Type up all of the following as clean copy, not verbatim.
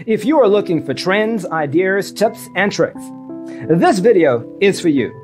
If you are looking for trends, ideas, tips, and tricks, this video is for you.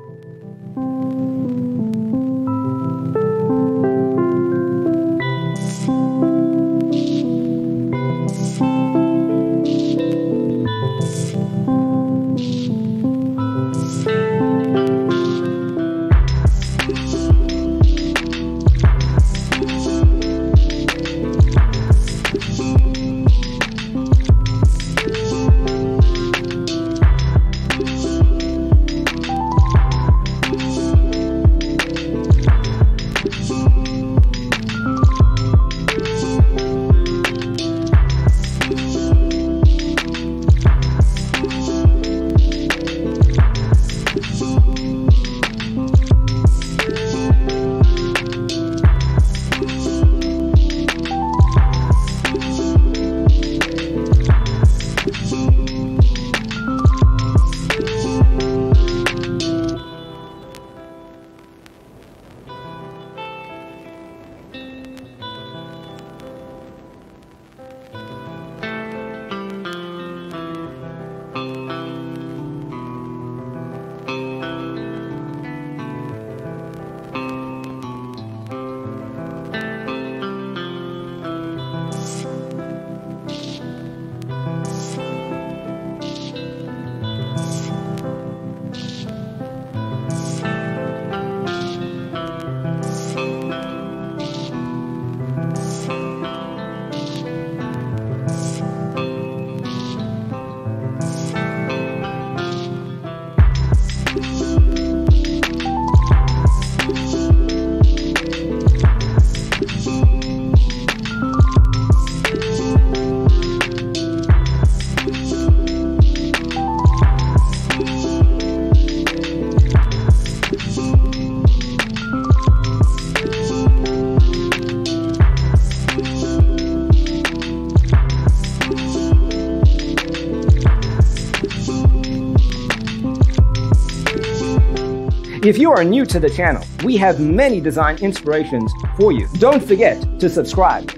If you are new to the channel, we have many design inspirations for you. Don't forget to subscribe.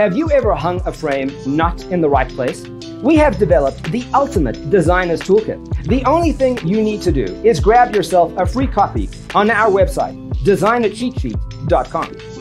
Have you ever hung a frame not in the right place? We have developed the ultimate designer's toolkit. The only thing you need to do is grab yourself a free copy on our website, designercheatsheet.com.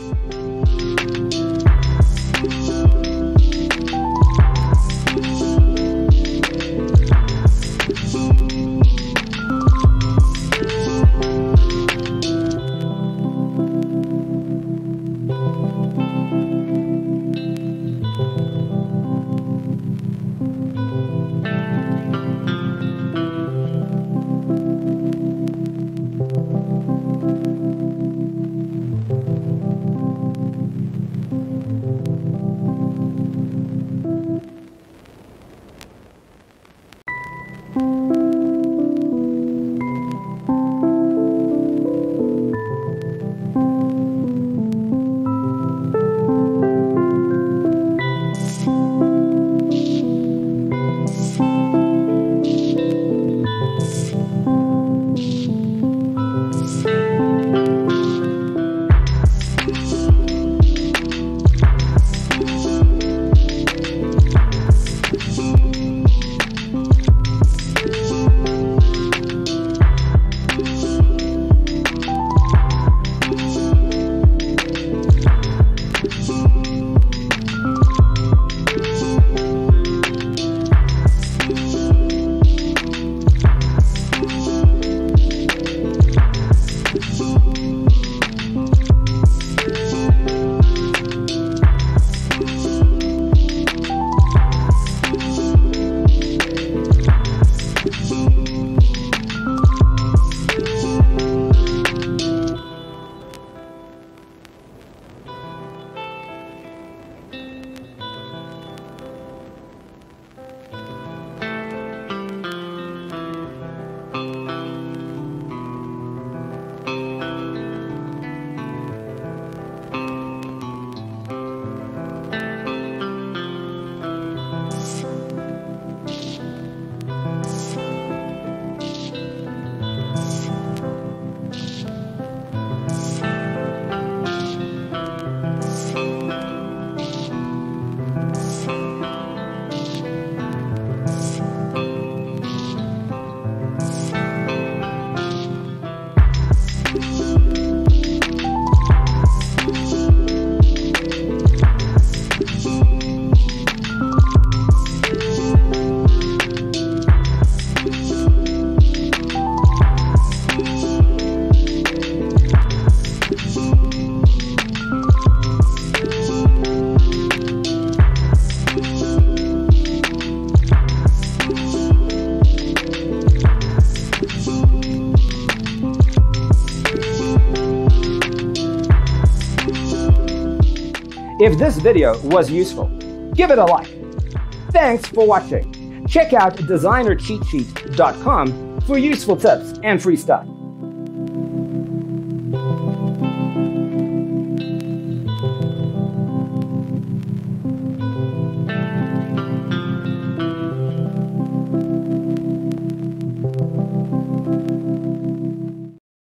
If this video was useful, give it a like. Thanks for watching. Check out designercheatsheet.com for useful tips and free stuff.